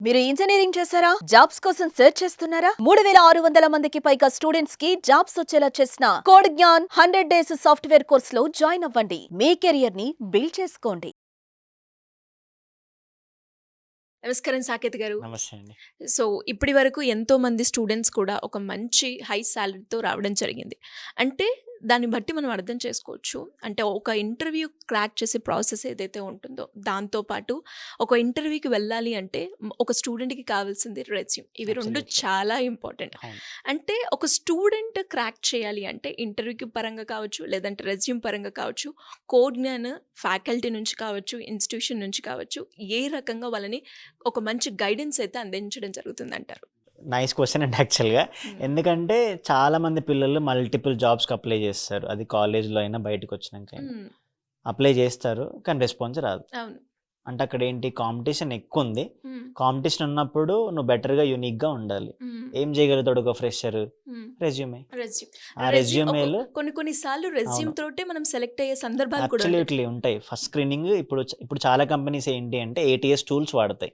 మీరు ఇంజనీరింగ్ చేశారా? జాబ్స్ కోసం సెర్చ్ చేస్తున్నారా? 3600 మందికి పైగా స్టూడెంట్స్ కి జాబ్స్ వచ్చేలా చేసిన code Gyan 100 days software course లో జాయిన్ అవ్వండి. మీ కెరియర్ ని బిల్డ్ చేసుకోండి. నమస్కారం సాకేత్ గారు. నమస్తే అండి. సో, ఇప్పటి వరకు ఎంతోమంది స్టూడెంట్స్ కూడా ఒక మంచి హై సాలరీతో రావడం జరిగింది. అంటే దాన్ని బట్టి మనం అర్థం చేసుకోవచ్చు. అంటే ఒక ఇంటర్వ్యూ క్రాక్ చేసే ప్రాసెస్ ఏదైతే ఉంటుందో, దాంతో పాటు ఒక ఇంటర్వ్యూకి వెళ్ళాలి అంటే ఒక స్టూడెంట్‌కి కావాల్సింది రెజ్యూమ్. ఇవి 2 అబ్సల్యూట్‌లీ. చాలా ఇంపార్టెంట్. అవును. అంటే ఒక స్టూడెంట్ క్రాక్ చేయాలి అంటే ఇంటర్వ్యూకి పరంగా కావచ్చు, లేదంటే రెజ్యూమ్ పరంగా కావచ్చు, కోడ్ జ్ఞాన్ ఫ్యాకల్టీ నుంచి కావచ్చు, ఇన్‌స్టిట్యూషన్ నుంచి కావచ్చు, ఏ రకంగా వాళ్ళని ఒక మంచి గైడెన్స్ అయితే అందించడం జరుగుతుందంటారు? నైస్ క్వెషన్ అండి యాక్చువల్‌గా. ఎందుకంటే చాలామంది పిల్లలు మల్టిపుల్ జాబ్స్‌కి అప్లై చేస్తారు. అది కాలేజ్‌లో అయినా బయటకొచ్చినాకైనా. హ్మ్. అప్లై చేస్తారు. కానీ రెస్పాన్స్ రాదు. అవును. అంటే అక్కడేంటి కాంపిటీషన్ ఎక్కువుంది. హ్మ్. కాంపిటీషన్ ఉన్నప్పుడు నువ్వు బెటర్‌గా యూనిక్‌గా ఉండాలి. హ్మ్. ఏం చేయగలుగుతాడు ఒక ఫ్రెషర్? హ్మ్. రెజ్యూమే. రెజ్యూమ్. ఆ రెజ్యూమేలో కొన్ని సార్లు రెజ్యూమ్ అవును. తోటే మనం సెలెక్ట్ అయ్యే సందర్భాలు కూడా ఉంటాయి. అబ్సల్యూట్‌లీ ఉంటాయి. ఫస్ట్ స్క్రీనింగ్ ఇప్పుడు చాలా కంపెనీస్ ఏంటి అంటే ఏటీఎస్ టూల్స్ వాడతాయి.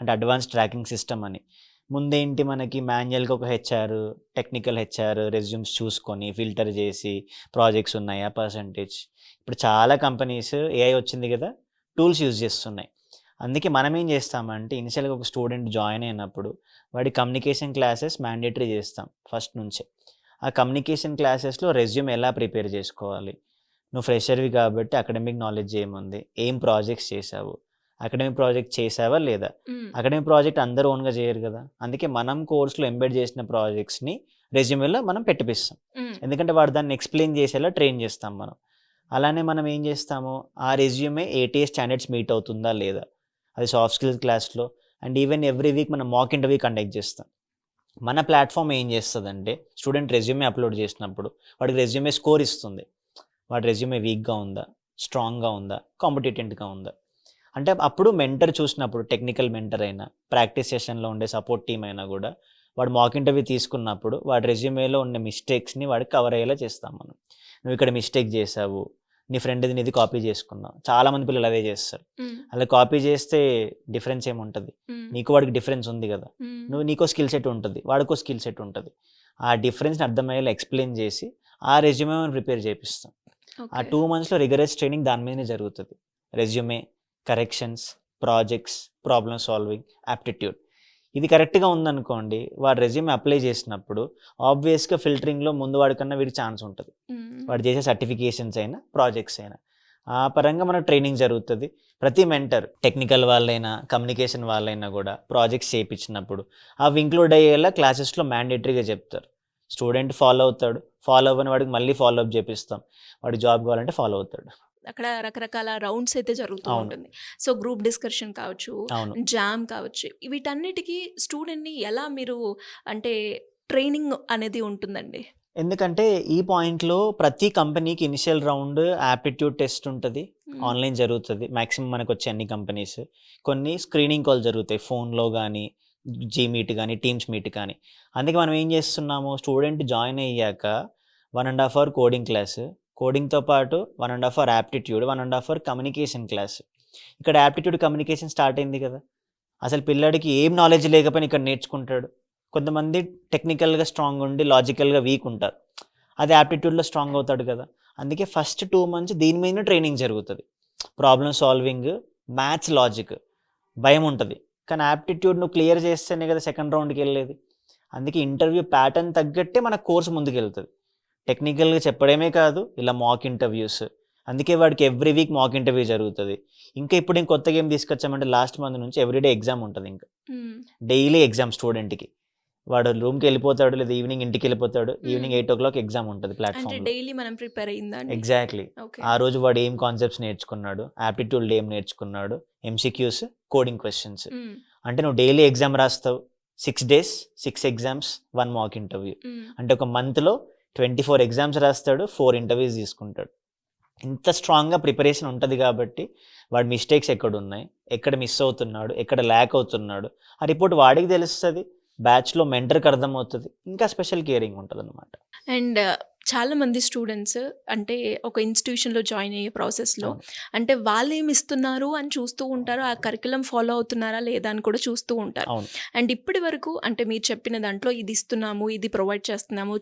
అంటే అడ్వాన్స్ ట్రాకింగ్ సిస్టమ్ అని. ముందేంటి మనకి మాన్యుయల్‌గా ఒక హెచ్ఆర్, టెక్నికల్ హెచ్ఆర్ రెజ్యూమ్స్ చూసుకొని ఫిల్టర్ చేసి ప్రాజెక్ట్స్ ఉన్నాయా పర్సెంటేజ్. ఇప్పుడు చాలా కంపెనీస్ ఏఐ వచ్చింది కదా! టూల్స్ యూజ్ చేస్తున్నాయి. అందుకే మనం ఏం చేస్తామంటే ఇనిషియల్‌గా ఒక స్టూడెంట్ జాయిన్ అయినప్పుడు వాడి కమ్యూనికేషన్ క్లాసెస్ మ్యాండేటరీ చేస్తాం ఫస్ట్ నుంచే. ఆ కమ్యూనికేషన్ క్లాసెస్‌లో రెజ్యూమ్ ఎలా ప్రిపేర్ చేసుకోవాలి? నువ్వు ఫ్రెషర్‌వి కాబట్టి అకాడమిక్ నాలెడ్జ్ ఏముంది? ఏం ప్రాజెక్ట్స్ చేశావు? అకాడమిక్ ప్రాజెక్ట్ చేశావా లేదా? హ్మ్. అకాడమిక్ ప్రాజెక్ట్ అందరూ ఓన్‌గా చేయరు కదా! అందుకే మనం కోర్స్‌లో ఎంబెడ్ చేసిన ప్రాజెక్ట్స్‌ని రెజ్యూమేలో మనం పెట్టిపిస్తాం. హ్మ్. ఎందుకంటే వాడు దాన్ని ఎక్స్‌ప్లెయిన్ చేసేలా ట్రైన్ చేస్తాం మనం. అలానే మనం ఏం చేస్తాము, ఆ రెజ్యూమే ఏటీఎస్ స్టాండర్డ్స్ మీట్ అవుతుందా లేదా? అది సాఫ్ట్ స్కిల్స్ క్లాస్‌లో అండ్ ఈవెన్ ఎవ్రీ వీక్ మనం మాక్ ఇంటర్వ్యూ కండక్ట్ చేస్తాం. మన ప్లాట్‌ఫార్మ్ ఏం చేస్తదంటే స్టూడెంట్ రెజ్యూమే అప్‌లోడ్ చేసినప్పుడు వాడికి రెజ్యూమే స్కోర్ ఇస్తుంది. వాడి రెజ్యూమే వీక్‌గా ఉందా? స్ట్రాంగ్‌గా ఉందా? కాంపిటెంట్‌గా ఉందా? అంటే అప్పుడు మెంటర్ చూసినప్పుడు టెక్నికల్ మెంటర్ అయినా, ప్రాక్టీస్ సెషన్‌లో ఉండే సపోర్ట్ టీమ్ అయినా గూడా, వాడు మాక్ ఇంటర్వ్యూ తీసుకున్నప్పుడు వాడి రెజ్యూమేలో ఉన్న మిస్టేక్స్‌ని వాడికి కవర్ అయ్యేలా చేస్తాం మనం. నువ్విక్కడ మిస్టేక్ చేశావు. నీ ఫ్రెండ్‌ది నీది కాపీ చేసుకున్నావు. చాలామంది పిల్లలు అదే చేస్తారు. హ్మ్. అలా కాపీ చేస్తే డిఫరెన్స్ ఏముంటది? హ్మ్. నీకు వాడికి డిఫరెన్స్ ఉంది గదా! హ్మ్. నీకో స్కిల్ సెట్ ఉంటది. వాడికో స్కిల్ సెట్ ఉంటది. ఆ డిఫరెన్స్‌ని అర్థమయ్యేలా ఎక్స్‌ప్లెయిన్ చేసి, ఆ రెజ్యూమే మనం ప్రిపేర్ చేపిస్తాం. ఆ ఓకే. 2 మంత్స్‌లో రిగరస్ ట్రైనింగ్ దాని మీదనే జరుగుతది. Resume, corrections, projects, problem solving, aptitude. ఇది కరెక్ట్‌గా ఉందనుకోండి, వాడు రెజ్యూమే అప్లై చేసినప్పుడు ఆబ్వియస్‌గా ఫిల్టరింగ్‌లో ముందు వాడికన్నా వీడికి ఛాన్స్ ఉంటది. హ్మ్. వాడు చేసే సర్టిఫికేషన్స్ అయినా, ప్రాజెక్ట్స్ అయినా. ఆ పరంగా మనకు ట్రైనింగ్ జరుగుతది. ప్రతి మెంటర్ టెక్నికల్ వాళ్ళైనా, కమ్యూనికేషన్ వాళ్ళైనా గూడా ప్రాజెక్ట్స్ చేపించినప్పుడు అవి ఇంక్లూడ్ అయ్యేలా క్లాసెస్‌లో మ్యాండేటరీగా చెప్తారు. స్టూడెంట్ ఫాలో అవుతాడు. ఫాలో అవ్వని వాడికి మళ్ళీ ఫాలో అప్ చేపిస్తాం. వాడికి జాబ్ కావాలంటే ఫాలో అవుతాడు. అక్కడ రకరకాల రౌండ్స్ అయితే జరుగుతూ అవును. ఉంటుంది. సో, గ్రూప్ డిస్కషన్ కావచ్చు, అవును. జామ్ కావచ్చు. వీటన్నిటికి స్టూడెంట్‌ని ఎలా మీరు అంటే ట్రైనింగ్ అనేది ఉంటుందండి? ఎందుకంటే ఈ పాయింట్‌లో ప్రతి కంపెనీకి ఇనిషియల్ రౌండ్ యాప్టిట్యూడ్ టెస్ట్ ఉంటది. హ్మ్. ఆన్‌లైన్ జరుగుతది. మాక్సిమం మనకొచ్చే అన్ని కంపెనీస్. కొన్ని స్క్రీనింగ్ కాల్ జరుగుతాయి. ఫోన్‌లో గానీ, మీట్ గానీ, టీమ్స్ మీట్ కానీ. అందుకే మనం ఏం చేస్తున్నాము, స్టూడెంట్ జాయిన్ అయ్యాక 1 ½ అవర్ కోడింగ్ క్లాస్. కోడింగ్‌తో పాటు 1 ½ hour aptitude, 1 ½ hour communication class. ఇక్కడ యాప్టిట్యూడ్, కమ్యూనికేషన్ స్టార్ట్ అయింది కదా! అసలు పిల్లాడికి ఏం నాలెడ్జ్ లేకపోయినా ఇక్కడ నేర్చుకుంటాడు. కొంతమంది టెక్నికల్‌గా స్ట్రాంగ్ ఉండి, లాజికల్‌గా వీక్ ఉంటారు. అది యాప్టిట్యూడ్‌లో స్ట్రాంగ్ అవుతాడు కదా! అందుకే ఫస్ట్ 2 మంత్స్ దీని మీదనే ట్రైనింగ్ జరుగుతది. ప్రాబ్లమ్ సాల్వింగ్, మ్యాథ్స్, లాజిక్ భయముంటది. కానీ యాప్టిట్యూడ్ నువ్వు క్లియర్ చేస్తేనే కదా సెకండ్ రౌండ్‌కెళ్ళేది. అందుకే ఇంటర్వ్యూ ప్యాటర్న్ తగ్గట్టే మన కోర్స్ ముందుకెళ్తది. టెక్నికల్‌గా చెప్పడమే కాదు, ఇలా మాక్ ఇంటర్వ్యూస్. అందుకే వాడికి ఎవ్రీ వీక్ మాక్ ఇంటర్వ్యూ జరుగుతది. ఇంకా ఇప్పుడు కొత్తగా ఏం తీసుకొచ్చామంటే లాస్ట్ మంత్ నుంచి ఎవ్రీడే ఎగ్జామ్ ఉంటదింక. హ్మ్. డైలీ ఎగ్జామ్ స్టూడెంట్‌కి. వాడు రూమ్‌కెళ్ళిపోతాడు, లేదా ఈవినింగ్ ఇంటికెళ్ళిపోతాడు. హ్మ్. ఈవినింగ్ 8:00 ఎగ్జామ్ ఉంటది అంటే ప్లాట్‌ఫామ్‌లో. డైలీ మనం ప్రిపేర్ అయిందా అండి? ఎగ్జాక్ట్‌లీ. ఓకే. ఆ రోజు వాడు ఏం కాన్సెప్ట్స్ నేర్చుకున్నాడు, యాప్టిట్యూడ్‌లో ఏం నేర్చుకున్నాడు, ఎంసీక్యూస్, కోడింగ్ క్వెషన్స్. హ్మ్. అంటే నువ్వు డైలీ ఎగ్జామ్ రాస్తావు. 6 డేస్, 6 ఎగ్జామ్స్, 1 మాక్ ఇంటర్వ్యూ. హ్మ్. అంటే ఒక మంత్‌లో 24 ఎగ్జామ్స్ రాస్తాడు, 4 ఇంటర్వ్యూస్ తీసుకుంటాడు. ఇంత స్ట్రాంగ్‌గా ప్రిపరేషన్ ఉంటది కాబట్టి, వాడి మిస్టేక్స్ ఎక్కడున్నాయి, ఎక్కడ మిస్ అవుతున్నాడు, ఎక్కడ ల్యాక్ అవుతున్నాడు, ఆ రిపోర్ట్ వాడికి తెలుస్తది. బ్యాచ్‌లో మెంటర్‌కి అర్థమవుతది. ఇంకా స్పెషల్ కేరింగ్ ఉంటదనమాట. అండ్ చాలామంది స్టూడెంట్స్ అంటే ఒక ఇన్స్టిట్యూషన్‌లో జాయిన్ అయ్యే ప్రాసెస్‌లో అవును. అంటే వాళ్ళేమి ఇస్తున్నారు అని చూస్తూ ఉంటారు. ఆ కరిక్యులమ్ ఫాలో అవుతున్నారా లేదా అని కూడా చూస్తూ ఉంటారు. అవును. అండ్ ఇప్పటి వరకు అంటే మీరు చెప్పిన దాంట్లో ఇది ఇస్తున్నాము, ఇది ప్రొవైడ్ చేస్తున్నాము,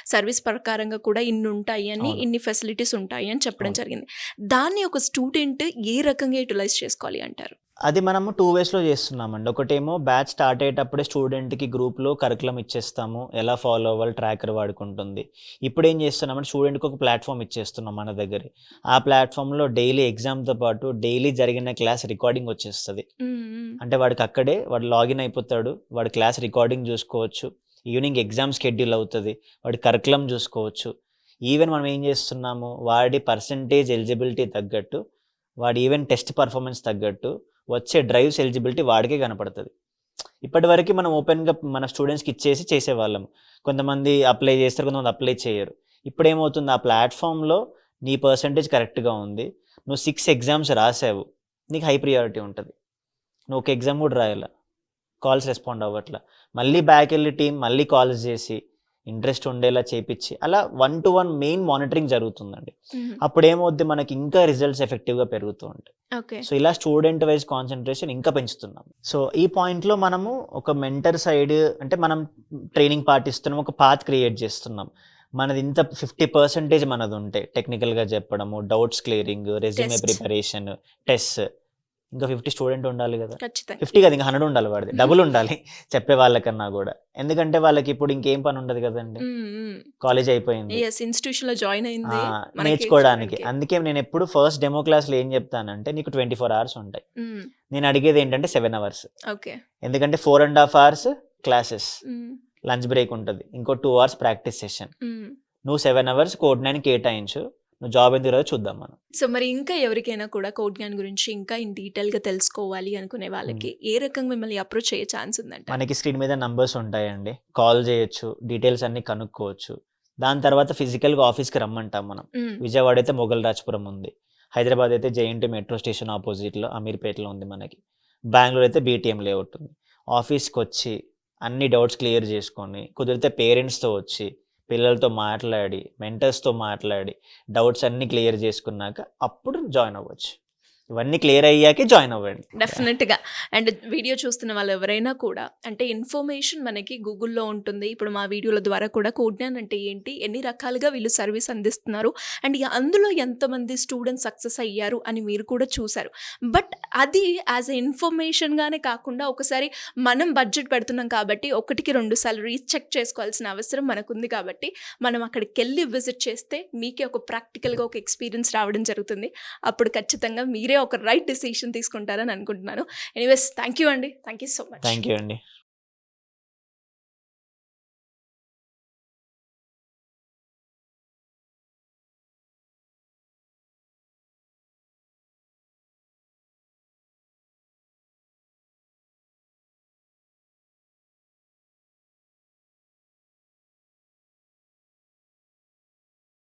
సర్వీస్ ప్రకారంగా కూడా ఇన్ని ఉంటాయి అని, అవును. ఇన్ని ఫెసిలిటీస్ ఉంటాయి అని చెప్పడం అవును. జరిగింది. దాన్ని ఒక స్టూడెంట్ ఏ రకంగా యుటిలైజ్ చేసుకోవాలి అంటారు? అది మనము 2 వేస్‌లో చేస్తున్నామండి. ఒకటేమో బ్యాచ్ స్టార్ట్ అయ్యేటప్పుడే స్టూడెంట్‌కి గ్రూప్‌లో కరిక్యులమ్ ఇచ్చేస్తాము. ఎలా ఫాలో అవ్వాలి ట్రాకర్ వాడుకుంటుంది. ఇప్పుడేం చేస్తున్నామంటే స్టూడెంట్‌కి ఒక ప్లాట్‌ఫామ్ ఇచ్చేస్తున్నాం మన దగ్గరే. ఆ ప్లాట్‌ఫామ్‌లో డైలీ ఎగ్జామ్‌తో పాటు డైలీ జరిగిన క్లాస్ రికార్డింగ్ వచ్చేస్తది. హ్మ్. హ్మ్. అంటే వాడికి అక్కడే వాడు లాగిన్ అయిపోతాడు. వాడు క్లాస్ రికార్డింగ్ చూసుకోవచ్చు. ఈవినింగ్ ఎగ్జామ్ షెడ్యూల్ అవుతది. వాడి కరిక్యులమ్ చూసుకోవచ్చు. ఈవెన్ మనం ఏం చేస్తున్నాము, వాడి పర్సెంటేజ్ ఎలిజిబిలిటీ తగ్గట్టు, వాడి ఈవెన్ టెస్ట్ పర్ఫార్మెన్స్ తగ్గట్టు వచ్చే డ్రైవ్స్ ఎలిజిబిలిటీ వాడికే కనపడతది. ఇప్పటివరకి మనం ఓపెన్‌గా మన స్టూడెంట్స్‌కి ఇచ్చేసి చేసేవాళ్ళం. కొంతమంది అప్లై చేస్తారు, కొంతమంది అప్లై చేయరు. ఇప్పుడేమవుతుంది ఆ ప్లాట్‌ఫామ్‌లో నీ పర్సెంటేజ్ కరెక్ట్‌గా ఉంది. నువ్వు 6 ఎగ్జామ్స్ రాసావు. నీకు హై ప్రియారిటీ ఉంటది. నువ్వు ఒక ఎగ్జామ్ కూడా రాయలా. కాల్స్ రెస్పాండ్ అవ్వట్ల. మళ్ళీ బ్యాకెళ్ళి టీమ్ మళ్ళీ కాల్స్ చేసి, ఇంట్రెస్ట్ ఉండేలా చేపిచ్చి, అలా 1 to 1 మెయిన్ మానిటరింగ్ జరుగుతుందండి. హ్మ్. అప్పుడేమవుద్ది మనకి ఇంకా రిజల్ట్స్ ఎఫెక్టివ్‌గా పెరుగుతూ ఉంటాయి. ఓకే. సో, ఇలా స్టూడెంట్ వైస్ కాన్సంట్రేషన్ ఇంకా పెంచుతున్నాం. సో, ఈ పాయింట్‌లో మనము ఒక మెంటర్ సైడ్ అంటే మనం ట్రైనింగ్ పార్ట్ ఇస్తున్నాం. ఒక పాత్ క్రియేట్ చేస్తున్నాం. మనది ఇంత 50% మనదుంటే టెక్నికల్‌గా చెప్పడము, doubts clearing, resume test. Preparation, test. ఇంకా 50 స్టూడెంట్ ఉండాలి గదా! ఖచ్చితంగా. 50 కాదు ఇంకా 100 ఉండాలి వాడిది. డబుల్ ఉండాలి చెప్పే వాళ్ళకన్నా గూడా. ఎందుకంటే వాళ్ళకిప్పుడు ఇంకేం పని ఉండదు గదండీ. హ్మ్. హ్మ్. కాలేజ్ అయిపోయింది. యెస్. ఇన్‌స్టిట్యూషన్‌లో జాయిన్ ఆ! అయింది మనకి నేర్చుకోవడానికి. చేయడానికి. అందుకే నేనెప్పుడు ఫస్ట్ డెమో క్లాస్‌లో ఏం జెప్తానంటే నీకు 24 అవర్స్ ఉంటాయి. హ్మ్. నేను అడిగేదేంటంటే 7 అవర్స్. ఓకే. ఎందుకంటే 4 ½ అవర్స్ క్లాసెస్. హ్మ్. లంచ్ బ్రేక్ ఉంటది. ఇంకో 2 అవర్స్ ప్రాక్టీస్ సెషన్. హ్మ్. నువ్వు 7 అవర్స్ కోడ్ 9 కేటాయించు. నువ్వు జాబ్ ఎందుకు రాదో చూద్దాం మనం. సో, మరి ఇంకా ఎవరికైనా కూడా కోడ్ జ్ఞాన్ గురించి ఇంకా ఇన్ డీటెయిల్‌గా తెలుసుకోవాలి అనుకునే వాళ్ళకి ఏ రకంగా మిమ్మల్ని అప్రోచ్ అయ్యే ఛాన్స్ ఉందంటారు? మనకి స్క్రీన్ మీద నంబర్స్ ఉంటాయండి. కాల్ జేయొచ్చు. డీటెయిల్స్ అన్నీ కనుక్కోవచ్చు. దాని తర్వాత ఫిజికల్‌గా ఆఫీస్‌కి రమ్మంటాం మనం. హ్మ్. విజయవాడ అయితే మొగల్ రాజ్‌పురం ఉంది. హైదరాబాద్ అయితే జేఎన్‌టీ మెట్రో స్టేషన్ ఆపోజిట్‌లో అమీర్‌పేటలో ఉంది మనకి. బెంగుళూరు అయితే బీటీఎం లేఅవుట్ ఉంది. ఆఫీస్‌కొచ్చి అన్ని డౌట్స్ క్లియర్ జేసుకొని, కుదిరితే పేరెంట్స్‌తో వచ్చి, పిల్లలతో మాట్లాడి, మెంటర్స్‌తో మాట్లాడి, డౌట్స్ అన్నీ క్లియర్ జేసుకున్నాక అప్పుడు జాయిన్ అవ్వచ్చు. ఇవన్నీ క్లియర్ అయ్యాకే జాయిన్ అవ్వండి. డెఫినెట్‌గా. అండ్ వీడియో చూస్తున్న వాళ్ళు ఎవరైనా కూడా అంటే ఇన్ఫర్మేషన్ మనకి గూగుల్‌లో ఉంటుంది. ఇప్పుడు మా వీడియోల ద్వారా కూడా కోడ్ జ్ఞాన్ అంటే ఏంటి? ఎన్ని రకాలుగా వీళ్ళు సర్వీస్ అందిస్తున్నారు? అండ్ అందులో ఎంతమంది స్టూడెంట్స్ సక్సెస్ అయ్యారు అని మీరు కూడా చూసారు. బట్ అది యాస్ ఎ ఇన్ఫర్మేషన్‌గానే కాకుండా ఒకసారి మనం బడ్జెట్ పెడుతున్నాం కాబట్టి ఒకటికి 2 సార్లు రీచెక్ చేసుకోవాల్సిన అవసరం మనకుంది కాబట్టి మనం అక్కడికెళ్ళి విజిట్ చేస్తే మీకే ఒక ప్రాక్టికల్‌గా ఒక ఎక్స్‌పీరియన్స్ రావడం జరుగుతుంది. అప్పుడు ఖచ్చితంగా మీరే ఒక రైట్ డెసిషన్ తీసుకుంటారని అనుకుంటున్నాను. ఎనీవేస్ థ్యాంక్ యూ అండి. Thank you so much. Thank you అండి.